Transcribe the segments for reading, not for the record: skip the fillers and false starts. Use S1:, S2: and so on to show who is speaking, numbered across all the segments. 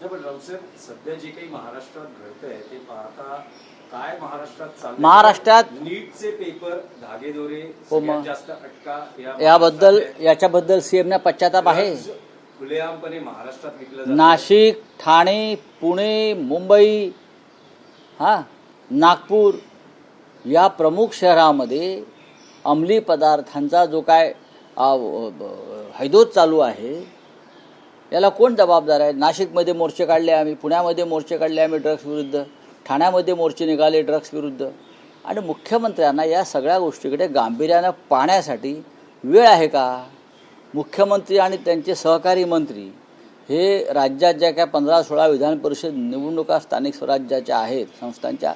S1: पण राऊतसाहेब, सध्या जे काही महाराष्ट्रात घडतंय ते पाहता काय महाराष्ट्रात चाललंय?
S2: महाराष्ट्रात
S1: नीटचे पेपर, धागेदोरे,
S2: हो
S1: सगळ्यात
S2: मग
S1: जास्त अटका
S2: याच्याबद्दल सीएमना पश्चाताप आहे.
S1: खुलेआमपणे महाराष्ट्रात विकलं जातं.
S2: नाशिक, ठाणे, पुणे, मुंबई, नागपूर या प्रमुख शहरामध्ये अंमली पदार्थांचा जो काय हैदोस चालू आहे याला कोण जबाबदार आहे? नाशिकमध्ये मोर्चे काढले आम्ही, पुण्यामध्ये मोर्चे काढले आम्ही ड्रग्स विरुद्ध, ठाण्यामध्ये मोर्चे निघाले ड्रग्स विरुद्ध. आणि मुख्यमंत्र्यांना या सगळ्या गोष्टीकडे गांभीर्यानं पाहण्यासाठी वेळ आहे का? मुख्यमंत्री आणि त्यांचे सहकारी मंत्री हे राज्यात ज्या काय 15-16 विधान परिषद निवडणुका स्थानिक स्वराज्याच्या आहेत संस्थांच्या,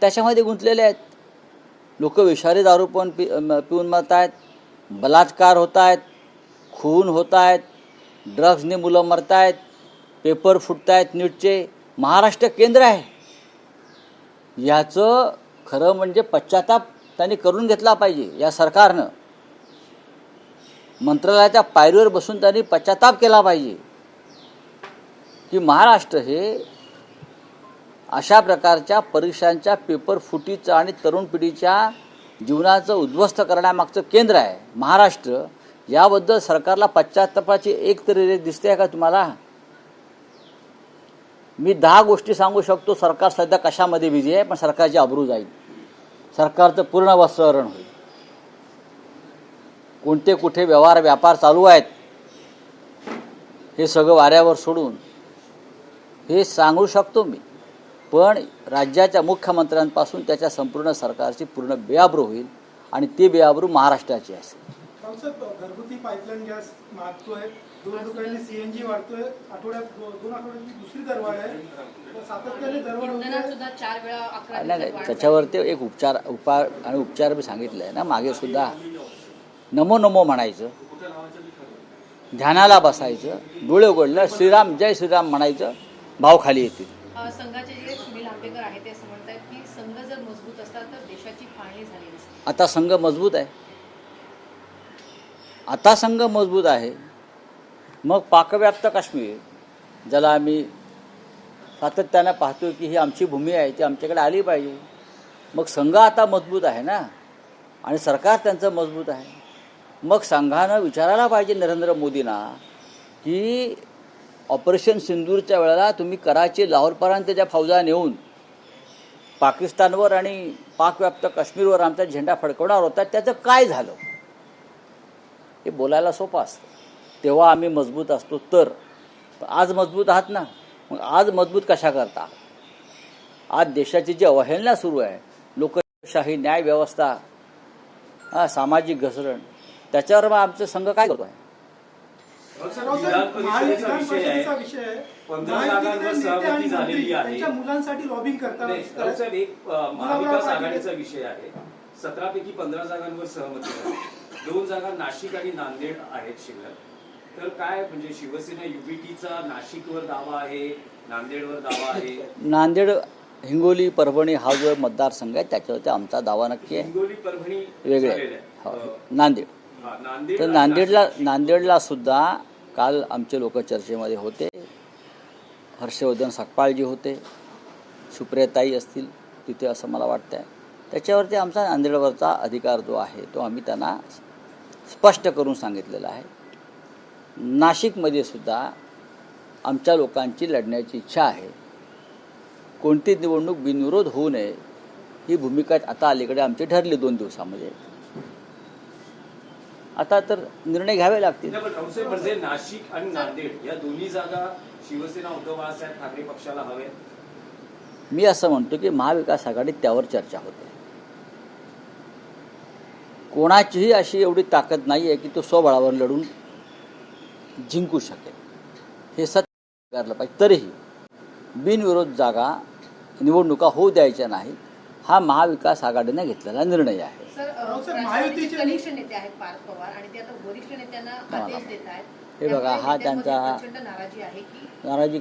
S2: त्याच्यामध्ये गुंतलेले आहेत. लोक विषारी दारू पण पिऊन मरत आहेत, बलात्कार होत आहेत, खून होत आहेत, ड्रग्सने मुलं मरत आहेत, पेपर फुटत आहेत नीटचे. महाराष्ट्र केंद्र आहे. याचं खरं म्हणजे पश्चाताप त्यांनी करून घेतला पाहिजे. या सरकारनं मंत्रालयाच्या पायरीवर बसून त्यांनी पश्चाताप केला पाहिजे की महाराष्ट्र हे अशा प्रकारच्या परीक्षांच्या पेपर फुटीचं आणि तरुण पिढीच्या जीवनाचं उद्ध्वस्त करण्यामागचं केंद्र आहे. महाराष्ट्र याबद्दल सरकारला पश्चात्तापाची एक तरी रेष दिसते का तुम्हाला? मी 10 गोष्टी सांगू शकतो सरकार सध्या कशामध्ये बिझी आहे, पण सरकारची अब्रू जाईल, सरकारचं पूर्ण वस्त्रहरण होईल. कोणते कुठे व्यापार चालू आहेत हे सगळं वाऱ्यावर सोडून हे सांगू शकतो मी. पण राज्याच्या मुख्यमंत्र्यांपासून त्याच्या संपूर्ण सरकारची पूर्ण बेआबरू होईल आणि ती बेआबरू महाराष्ट्राची असेल.
S3: घरगुती पाईपलाईन गॅस मागतोय, 2 रुपयांनी सीएनजी वाढतोय, आठवड्यात 2 आठवड्याची दुसरी दरवाढ आहे, सातत्याने दरवाढ होते.
S2: नाही, त्याच्यावरती एक उपचार मी सांगितलं आहे ना मागे सुद्धा. नमो नमो म्हणायचं, ध्यानाला बसायचं, डोळे उघडलं, श्रीराम जय श्रीराम म्हणायचं, भाव खाली येतील.
S4: संघाचे जे सुनील आंबेकर आहेत ते असं म्हणतात की संघ जर मजबूत असता तर देशाची फाळणी झाली नसती.
S2: आता संघ मजबूत आहे, आता संघ मजबूत आहे. मग पाकव्याप्त काश्मीर ज्याला आम्ही सातत्यानं पाहतोय की ही आमची भूमी आहे, ती आमच्याकडे आली पाहिजे. मग संघ आता मजबूत आहे ना, आणि सरकार त्यांचं मजबूत आहे. मग संघानं विचारायला पाहिजे नरेंद्र मोदींना की ऑपरेशन सिंदूरच्या वेळेला तुम्ही कराची लाहोरपर्यंत ज्या फौजा नेऊन पाकिस्तानवर आणि पाकव्याप्त काश्मीरवर आमचा झेंडा फडकवणार होता त्याचं काय झालं? हे बोलायला सोपं असतं. तेव्हा आम्ही मजबूत असतो तर. आज मजबूत आहात ना, मग आज मजबूत कशा करता? आज देशाची जी अवहेलना सुरू आहे, लोकशाही, न्याय व्यवस्था, सामाजिक घसरण, त्याच्यावर मग आमचा संघ काय करतो आहे?
S3: मुलांसाठी लॉबिंग करतात.
S1: महाविकास आघाडीचा विषय आहे. 17 पैकी 15 जागांवर सहमती झाली. 2 जागा नाशिक आणि नांदेड आहेत शिल्लक. तर काय म्हणजे शिवसेना युबीटीचा नाशिकवर दावा आहे, नांदेडवर दावा आहे?
S2: नांदेड, हिंगोली, परभणी हा जो मतदारसंघ आहे त्याच्यावरती आमचा दावा नक्की आहे.
S1: हिंगोली, परभणी
S2: वेगळे. नांदेड तर नांदेडला सुद्धा काल आमचे लोक चर्चेमध्ये होते. हर्षवर्धन सकपाळजी होते, सुप्रियाताई असतील तिथे असं मला वाटतं आहे. त्याच्यावरती आमचा नांदेडवरचा अधिकार जो आहे तो आम्ही त्यांना स्पष्ट करून सांगितलेला आहे. नाशिकमध्ये सुद्धा आमच्या लोकांची लढण्याची इच्छा आहे. कोणती निवडणूक बिनविरोध होऊ नये ही भूमिका आता अलीकडे आमची ठरली 2 दिवसामध्ये. आता तर निर्णय घ्यावे लागतील.
S1: म्हणजे नाशिक आणि नांदेड या दोन्ही जागा शिवसेना उद्धव बाळासाहेब ठाकरे पक्षाला हवे.
S2: मी असं म्हणतो की महाविकास आघाडीत त्यावर चर्चा होते. कोणाचीही अशी एवढी ताकद नाही आहे की तो स्वबळावर लढून जिंकू शकेल, हे सत्य स्वीकारलं पाहिजे. तरीही बिनविरोध जागा निवडणुका होऊ द्यायच्या नाहीत हा महाविकास आघाडीने घेतलेला निर्णय आहे.
S4: कनिष्ठ नेते आहेत पार्थ पवार आणि ते आता वरिष्ठ नेत्यांना आदेश देत आहेत.
S2: हे बघा, हा त्यांचा
S4: नाराजी आहे की
S2: नाराजी